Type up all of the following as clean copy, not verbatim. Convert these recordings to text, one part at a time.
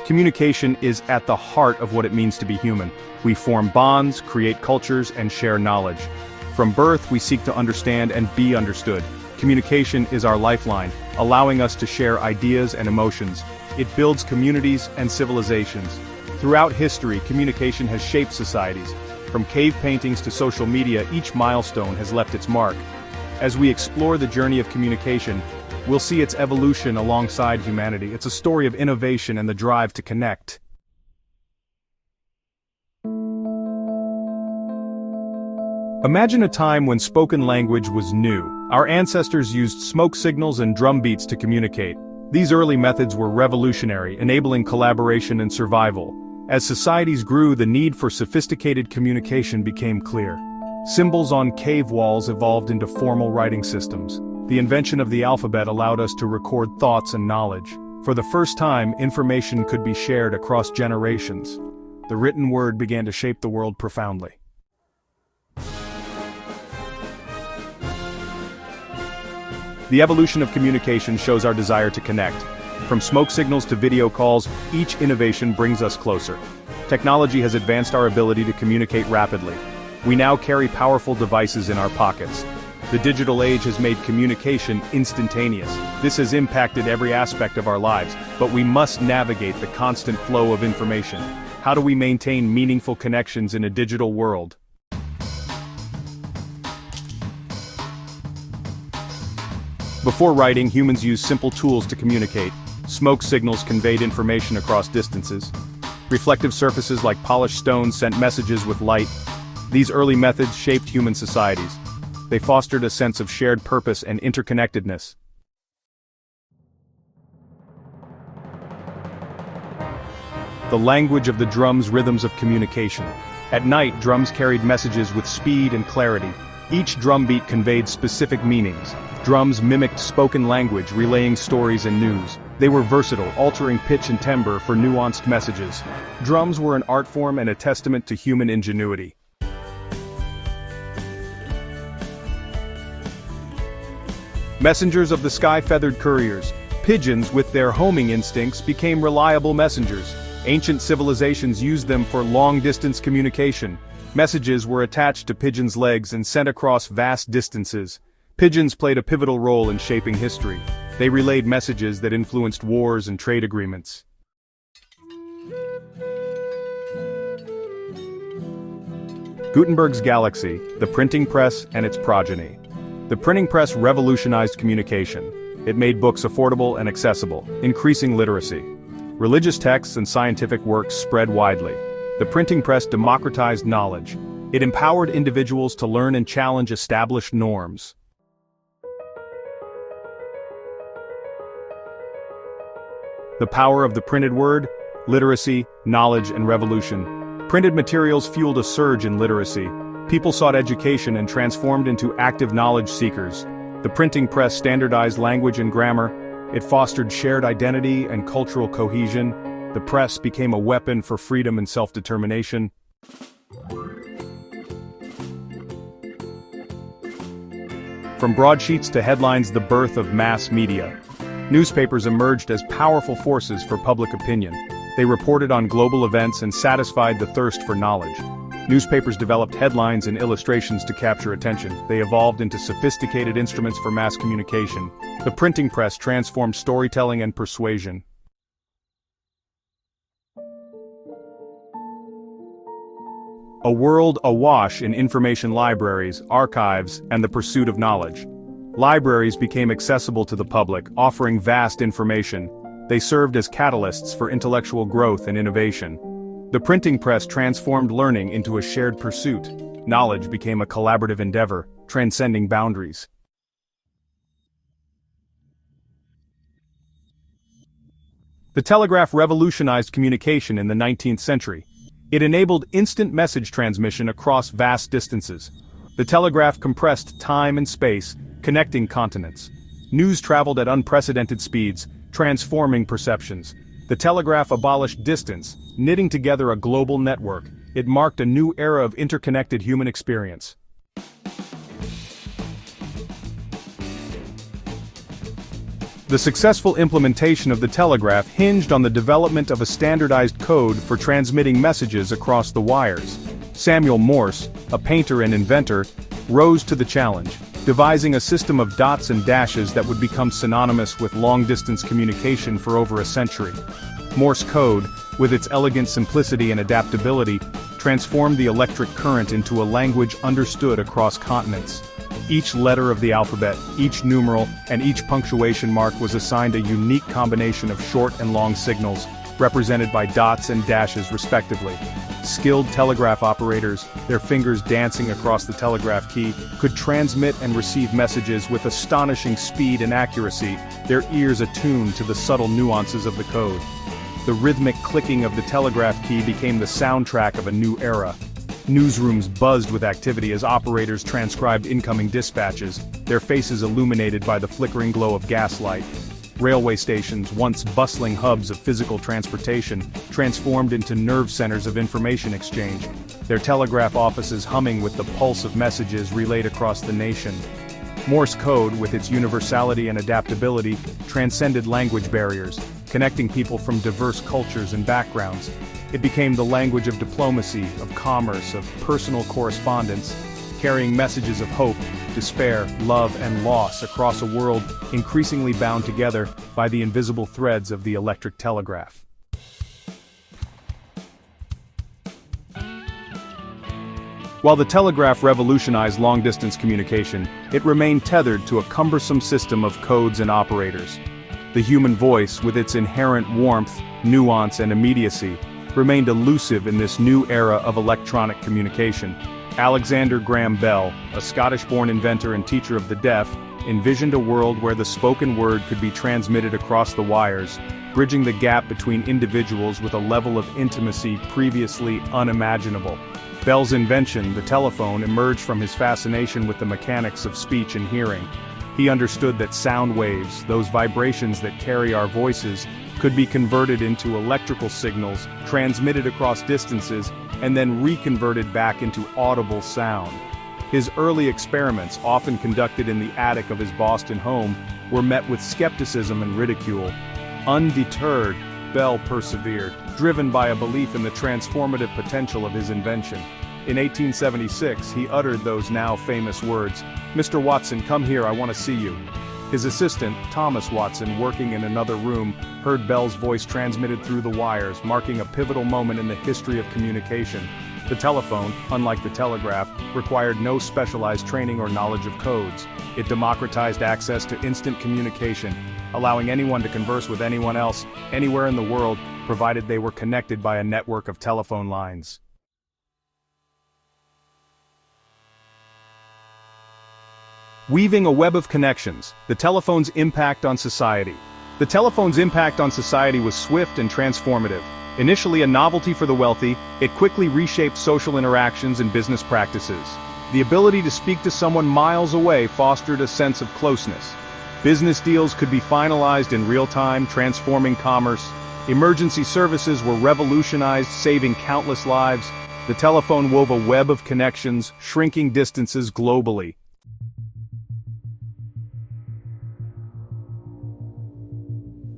Communication is at the heart of what it means to be human. We form bonds, create cultures, and share knowledge. From birth, we seek to understand and be understood. Communication is our lifeline, allowing us to share ideas and emotions. It builds communities and civilizations. Throughout history, communication has shaped societies. From cave paintings to social media, each milestone has left its mark. As we explore the journey of communication, we'll see its evolution alongside humanity. It's a story of innovation and the drive to connect. Imagine a time when spoken language was new. Our ancestors used smoke signals and drum beats to communicate. These early methods were revolutionary, enabling collaboration and survival. As societies grew, the need for sophisticated communication became clear. Symbols on cave walls evolved into formal writing systems. The invention of the alphabet allowed us to record thoughts and knowledge. For the first time, information could be shared across generations. The written word began to shape the world profoundly. The evolution of communication shows our desire to connect. From smoke signals to video calls, each innovation brings us closer. Technology has advanced our ability to communicate rapidly. We now carry powerful devices in our pockets. The digital age has made communication instantaneous. This has impacted every aspect of our lives, but we must navigate the constant flow of information. How do we maintain meaningful connections in a digital world? Before writing, humans used simple tools to communicate. Smoke signals conveyed information across distances. Reflective surfaces like polished stones sent messages with light. These early methods shaped human societies. They fostered a sense of shared purpose and interconnectedness. The language of the drum's rhythms of communication. At night, drums carried messages with speed and clarity. Each drum beat conveyed specific meanings. Drums mimicked spoken language, relaying stories and news. They were versatile, altering pitch and timbre for nuanced messages. Drums were an art form and a testament to human ingenuity. Messengers of the sky feathered couriers. Pigeons, with their homing instincts, became reliable messengers. Ancient civilizations used them for long-distance communication. Messages were attached to pigeons' legs and sent across vast distances. Pigeons played a pivotal role in shaping history. They relayed messages that influenced wars and trade agreements. Gutenberg's galaxy, the printing press and its progeny. The printing press revolutionized communication. It made books affordable and accessible, increasing literacy. Religious texts and scientific works spread widely. The printing press democratized knowledge. It empowered individuals to learn and challenge established norms. The power of the printed word: literacy, knowledge, and revolution. Printed materials fueled a surge in literacy. People sought education and transformed into active knowledge seekers. The printing press standardized language and grammar. It fostered shared identity and cultural cohesion. The press became a weapon for freedom and self-determination. From broadsheets to headlines, the birth of mass media. Newspapers emerged as powerful forces for public opinion. They reported on global events and satisfied the thirst for knowledge. Newspapers developed headlines and illustrations to capture attention. They evolved into sophisticated instruments for mass communication. The printing press transformed storytelling and persuasion. A world awash in information libraries, archives, and the pursuit of knowledge. Libraries became accessible to the public, offering vast information. They served as catalysts for intellectual growth and innovation. The printing press transformed learning into a shared pursuit. Knowledge became a collaborative endeavor, transcending boundaries. The telegraph revolutionized communication in the 19th century. It enabled instant message transmission across vast distances. The telegraph compressed time and space, connecting continents. News traveled at unprecedented speeds, transforming perceptions. The telegraph abolished distance, knitting together a global network. It marked a new era of interconnected human experience. The successful implementation of the telegraph hinged on the development of a standardized code for transmitting messages across the wires. Samuel Morse, a painter and inventor, rose to the challenge, devising a system of dots and dashes that would become synonymous with long-distance communication for over a century. Morse code, with its elegant simplicity and adaptability, transformed the electric current into a language understood across continents. Each letter of the alphabet, each numeral, and each punctuation mark was assigned a unique combination of short and long signals, represented by dots and dashes respectively. Skilled telegraph operators, their fingers dancing across the telegraph key, could transmit and receive messages with astonishing speed and accuracy, their ears attuned to the subtle nuances of the code. The rhythmic clicking of the telegraph key became the soundtrack of a new era. Newsrooms buzzed with activity as operators transcribed incoming dispatches, their faces illuminated by the flickering glow of gaslight. Railway stations, once bustling hubs of physical transportation, transformed into nerve centers of information exchange, their telegraph offices humming with the pulse of messages relayed across the nation. Morse code, with its universality and adaptability, transcended language barriers, connecting people from diverse cultures and backgrounds. It became the language of diplomacy, of commerce, of personal correspondence, carrying messages of hope, despair, love, and loss across a world increasingly bound together by the invisible threads of the electric telegraph. While the telegraph revolutionized long-distance communication, it remained tethered to a cumbersome system of codes and operators. The human voice, with its inherent warmth, nuance, and immediacy, remained elusive in this new era of electronic communication. Alexander Graham Bell, a Scottish-born inventor and teacher of the deaf, envisioned a world where the spoken word could be transmitted across the wires, bridging the gap between individuals with a level of intimacy previously unimaginable. Bell's invention, the telephone, emerged from his fascination with the mechanics of speech and hearing. He understood that sound waves, those vibrations that carry our voices, could be converted into electrical signals, transmitted across distances, and then reconverted back into audible sound. His early experiments, often conducted in the attic of his Boston home, were met with skepticism and ridicule. Undeterred, Bell persevered, driven by a belief in the transformative potential of his invention. In 1876, he uttered those now famous words, "Mr. Watson, come here, I want to see you." His assistant, Thomas Watson, working in another room, heard Bell's voice transmitted through the wires, marking a pivotal moment in the history of communication. The telephone, unlike the telegraph, required no specialized training or knowledge of codes. It democratized access to instant communication, allowing anyone to converse with anyone else, anywhere in the world, provided they were connected by a network of telephone lines. Weaving a web of connections, the telephone's impact on society. The telephone's impact on society was swift and transformative. Initially a novelty for the wealthy, it quickly reshaped social interactions and business practices. The ability to speak to someone miles away fostered a sense of closeness. Business deals could be finalized in real time, transforming commerce. Emergency services were revolutionized, saving countless lives. The telephone wove a web of connections, shrinking distances globally.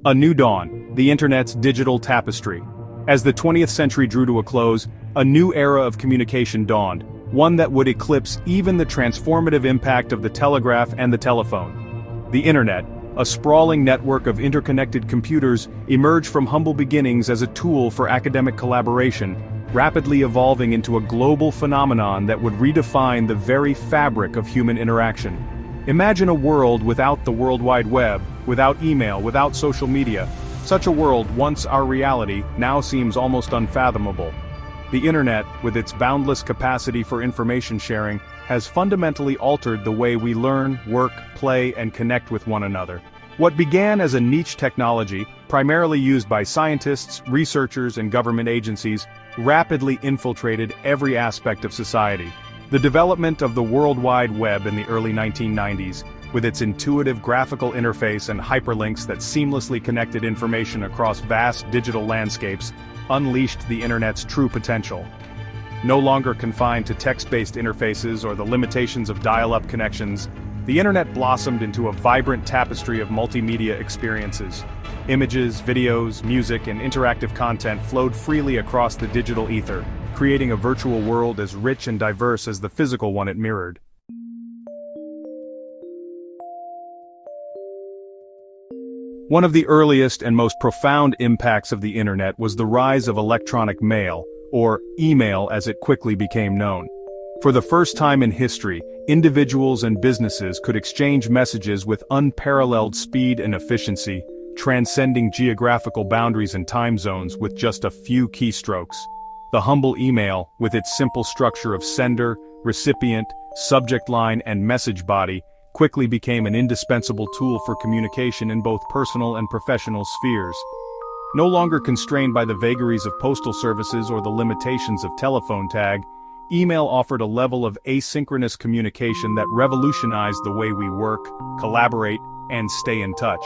A new dawn, the Internet's digital tapestry. As the 20th century drew to a close, a new era of communication dawned, one that would eclipse even the transformative impact of the telegraph and the telephone. The Internet, a sprawling network of interconnected computers, emerged from humble beginnings as a tool for academic collaboration, rapidly evolving into a global phenomenon that would redefine the very fabric of human interaction. Imagine a world without the World Wide Web, without email, without social media. Such a world, once our reality, now seems almost unfathomable. The Internet, with its boundless capacity for information sharing, has fundamentally altered the way we learn, work, play, and connect with one another. What began as a niche technology, primarily used by scientists, researchers, and government agencies, rapidly infiltrated every aspect of society. The development of the World Wide Web in the early 1990s, with its intuitive graphical interface and hyperlinks that seamlessly connected information across vast digital landscapes, unleashed the Internet's true potential. No longer confined to text-based interfaces or the limitations of dial-up connections, The internet blossomed into a vibrant tapestry of multimedia experiences. Images, videos, music, and interactive content flowed freely across the digital ether, creating a virtual world as rich and diverse as the physical one it mirrored. One of the earliest and most profound impacts of the internet was the rise of electronic mail, or email as it quickly became known. For the first time in history, individuals and businesses could exchange messages with unparalleled speed and efficiency, transcending geographical boundaries and time zones with just a few keystrokes. The humble email, with its simple structure of sender, recipient, subject line, and message body, quickly became an indispensable tool for communication in both personal and professional spheres. No longer constrained by the vagaries of postal services or the limitations of telephone tag, email offered a level of asynchronous communication that revolutionized the way we work, collaborate, and stay in touch.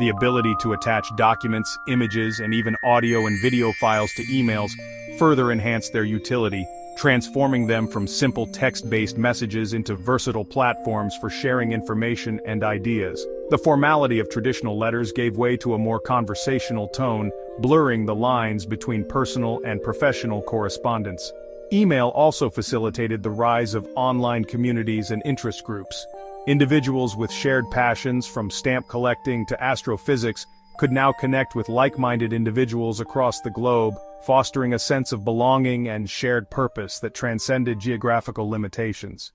The ability to attach documents, images, and even audio and video files to emails further enhanced their utility, transforming them from simple text-based messages into versatile platforms for sharing information and ideas. The formality of traditional letters gave way to a more conversational tone, blurring the lines between personal and professional correspondence. Email also facilitated the rise of online communities and interest groups. Individuals with shared passions, from stamp collecting to astrophysics, could now connect with like-minded individuals across the globe, fostering a sense of belonging and shared purpose that transcended geographical limitations.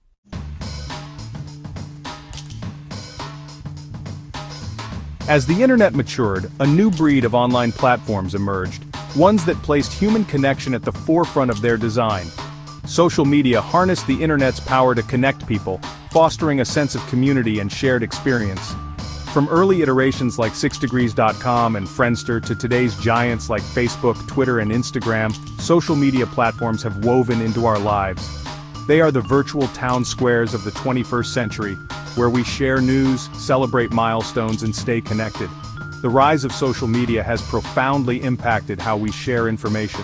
As the internet matured, a new breed of online platforms emerged, ones that placed human connection at the forefront of their design. Social media harnessed the internet's power to connect people, fostering a sense of community and shared experience. From early iterations like 6degrees.com and Friendster to today's giants like Facebook, Twitter, and Instagram, social media platforms have woven into our lives. They are the virtual town squares of the 21st century, where we share news, celebrate milestones, and stay connected. The rise of social media has profoundly impacted how we share information.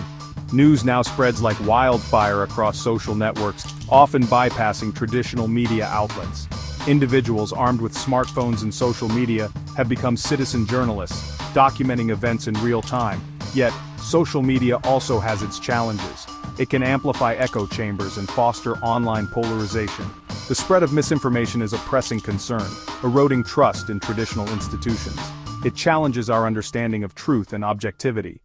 News now spreads like wildfire across social networks, often bypassing traditional media outlets. Individuals armed with smartphones and social media have become citizen journalists, documenting events in real time. Yet, social media also has its challenges. It can amplify echo chambers and foster online polarization. The spread of misinformation is a pressing concern, eroding trust in traditional institutions. It challenges our understanding of truth and objectivity.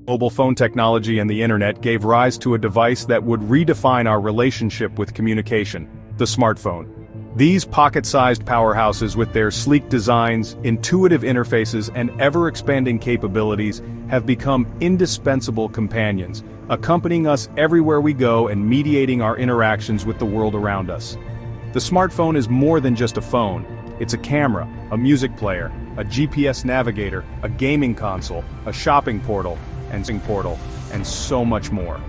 Mobile phone technology and the internet gave rise to a device that would redefine our relationship with communication: the smartphone. These pocket-sized powerhouses, with their sleek designs, intuitive interfaces, and ever-expanding capabilities, have become indispensable companions, accompanying us everywhere we go and mediating our interactions with the world around us. The smartphone is more than just a phone. It's a camera, a music player, a GPS navigator, a gaming console, a shopping portal, and so much more.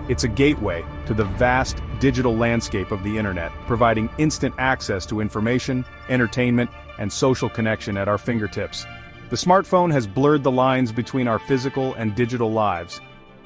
It's a gateway to the vast digital landscape of the internet, providing instant access to information, entertainment, and social connection at our fingertips. The smartphone has blurred the lines between our physical and digital lives.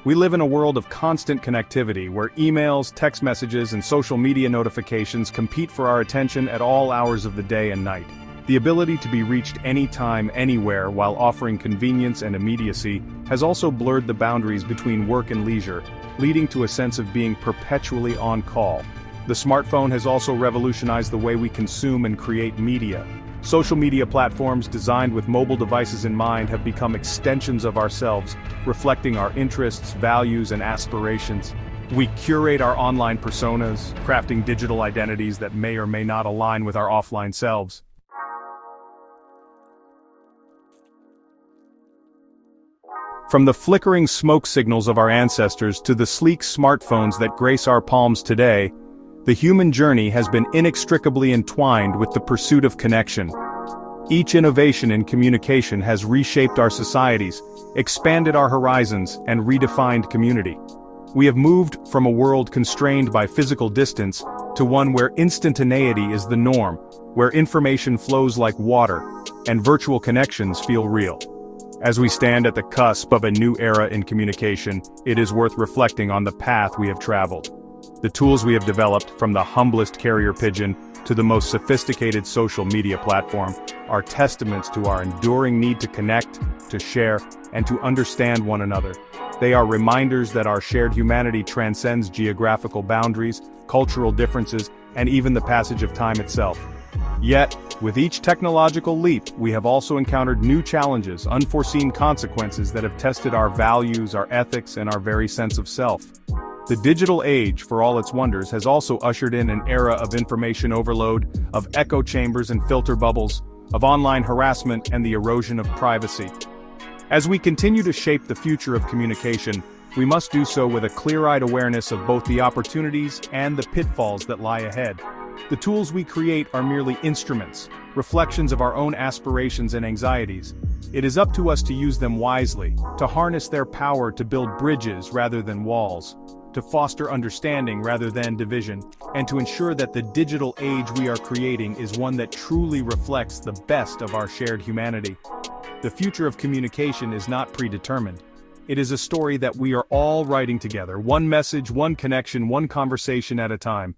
We live in a world of constant connectivity where emails, text messages, and social media notifications compete for our attention at all hours of the day and night. The ability to be reached anytime, anywhere, while offering convenience and immediacy, has also blurred the boundaries between work and leisure, leading to a sense of being perpetually on call. The smartphone has also revolutionized the way we consume and create media. Social media platforms designed with mobile devices in mind have become extensions of ourselves, reflecting our interests, values, and aspirations. We curate our online personas, crafting digital identities that may or may not align with our offline selves. From the flickering smoke signals of our ancestors to the sleek smartphones that grace our palms today, the human journey has been inextricably entwined with the pursuit of connection. Each innovation in communication has reshaped our societies, expanded our horizons, and redefined community. We have moved from a world constrained by physical distance to one where instantaneity is the norm, where information flows like water, and virtual connections feel real. As we stand at the cusp of a new era in communication, it is worth reflecting on the path we have traveled. The tools we have developed, from the humblest carrier pigeon to the most sophisticated social media platform, are testaments to our enduring need to connect, to share, and to understand one another. They are reminders that our shared humanity transcends geographical boundaries, cultural differences, and even the passage of time itself. Yet, with each technological leap, we have also encountered new challenges, unforeseen consequences that have tested our values, our ethics, and our very sense of self. The digital age, for all its wonders, has also ushered in an era of information overload, of echo chambers and filter bubbles, of online harassment and the erosion of privacy. As we continue to shape the future of communication, we must do so with a clear-eyed awareness of both the opportunities and the pitfalls that lie ahead. The tools we create are merely instruments, reflections of our own aspirations and anxieties. It is up to us to use them wisely, to harness their power to build bridges rather than walls, to foster understanding rather than division, and to ensure that the digital age we are creating is one that truly reflects the best of our shared humanity. The future of communication is not predetermined. It is a story that we are all writing together, one message, one connection, one conversation at a time.